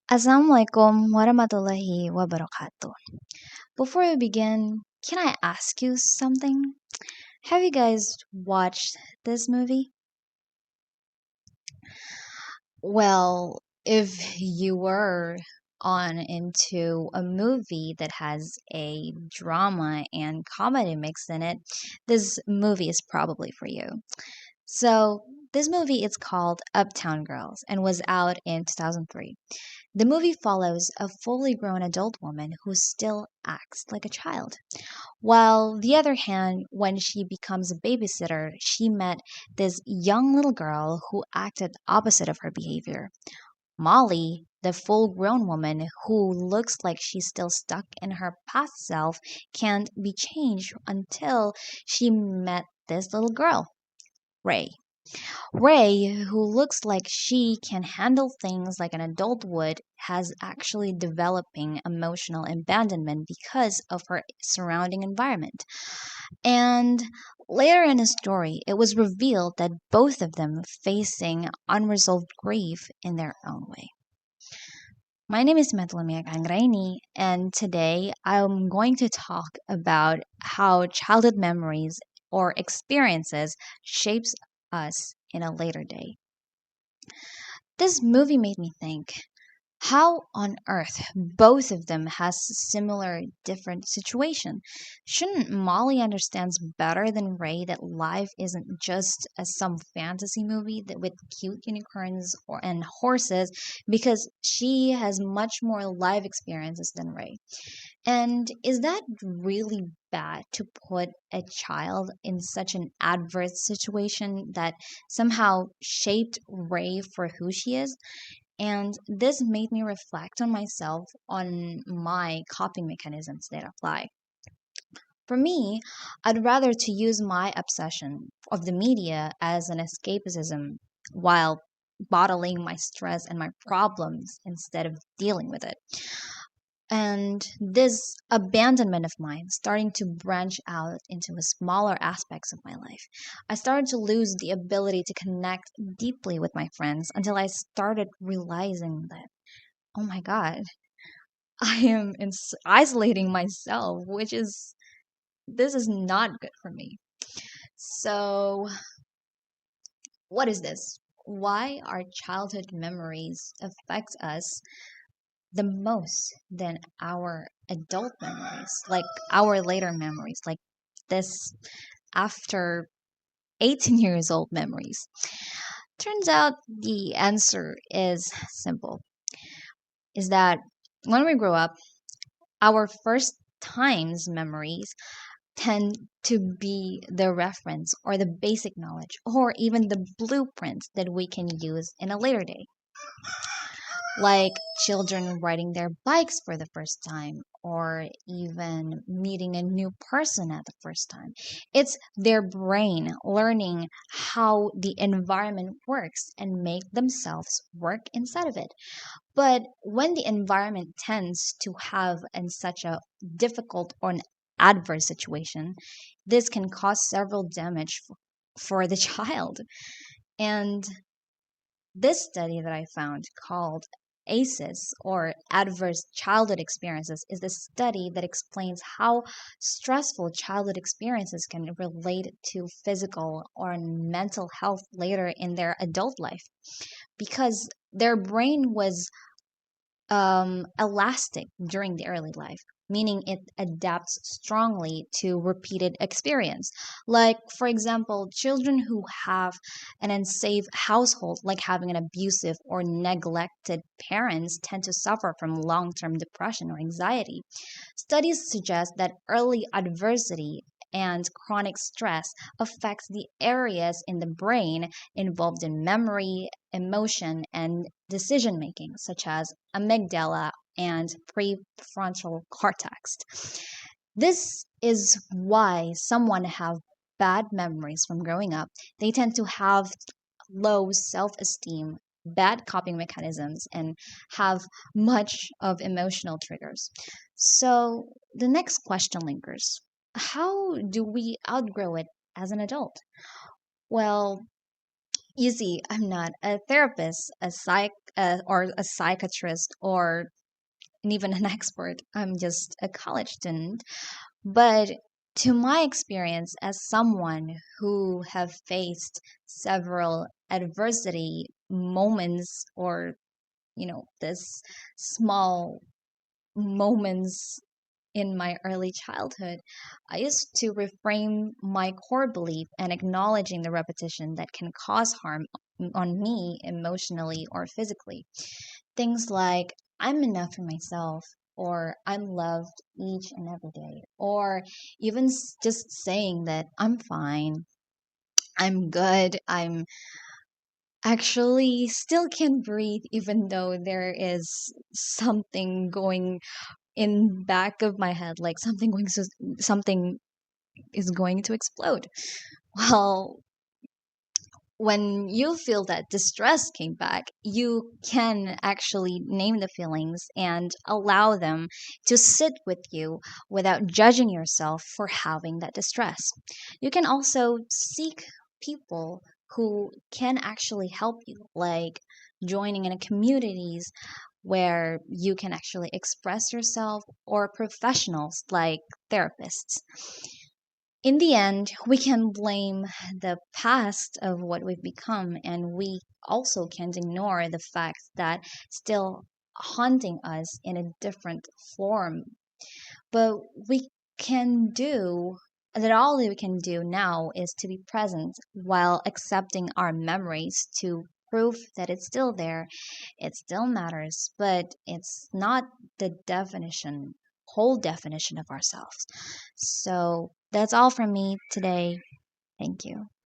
Assalamualaikum warahmatullahi wabarakatuh. Before we begin, can I ask you something? Have you guys watched this movie? Well, if you were on into a movie that has a drama and comedy mix in it, this movie is probably for you. So, this movie is called Uptown Girls and was out in 2003. The movie follows a fully grown adult woman who still acts like a child. While the other hand, when she becomes a babysitter, she met this young little girl who acted opposite of her behavior. Molly, the full grown woman who looks like she's still stuck in her past self, can't be changed until she met this little girl, Ray. Ray, who looks like she can handle things like an adult would, has actually developing emotional abandonment because of her surrounding environment. And later in the story, it was revealed that both of them facing unresolved grief in their own way. My name is Himatullummi Eka and today I'm going to talk about how childhood memories or experiences shapes us in a later day. This movie made me think, how on earth both of them has similar different situation? Shouldn't Molly understands better than Ray that life isn't just some fantasy movie that with cute unicorns and horses, because she has much more life experiences than Ray. And is that really bad to put a child in such an adverse situation that somehow shaped Ray for who she is? And this made me reflect on myself, on my coping mechanisms that apply. For me, I'd rather to use my obsession of the media as an escapism while bottling my stress and my problems instead of dealing with it. And this abandonment of mine starting to branch out into the smaller aspects of my life. I started to lose the ability to connect deeply with my friends until I started realizing that, oh my God, I am isolating myself, this is not good for me. So, what is this? Why our childhood memories affect us the most than our adult memories, like our later memories, like this after 18 years old memories? Turns out the answer is simple, is that when we grow up, our first times memories tend to be the reference or the basic knowledge or even the blueprint that we can use in a later day, like children riding their bikes for the first time or even meeting a new person at the first time. It's their brain learning how the environment works and make themselves work inside of it. But when the environment tends to have in such a difficult or an adverse situation, this can cause several damage for the child. And this study that I found called ACEs or Adverse Childhood Experiences is the study that explains how stressful childhood experiences can relate to physical or mental health later in their adult life, because their brain was elastic during the early life, meaning it adapts strongly to repeated experience. Like, for example, children who have an unsafe household, like having an abusive or neglected parents, tend to suffer from long term depression or anxiety. Studies suggest that early adversity and chronic stress affects the areas in the brain involved in memory, emotion, and decision making, such as amygdala and prefrontal cortex. This is why someone have bad memories from growing up. They tend to have low self-esteem, bad coping mechanisms, and have much of emotional triggers. So the next question lingers. How do we outgrow it as an adult? Well, you see, I'm not a therapist, a or a psychiatrist or even an expert. I'm just a college student. But to my experience as someone who have faced several adversity moments, or this small moments in my early childhood, I used to reframe my core belief and acknowledging the repetition that can cause harm on me emotionally or physically. Things like, I'm enough for myself, or I'm loved each and every day, or even just saying that I'm fine, I'm good, I'm actually still can breathe even though there is something going in back of my head, like something is going to explode. Well, when you feel that distress came back, you can actually name the feelings and allow them to sit with you without judging yourself for having that distress. You can also seek people who can actually help you, like joining in a communities where you can actually express yourself, or professionals like therapists. In the end, we can blame the past of what we've become, and we also can't ignore the fact that still haunting us in a different form. But we can do all that we can do now is to be present while accepting our memories, to prove that it's still there, it still matters, but it's not the whole definition of ourselves. So that's all from me today. Thank you.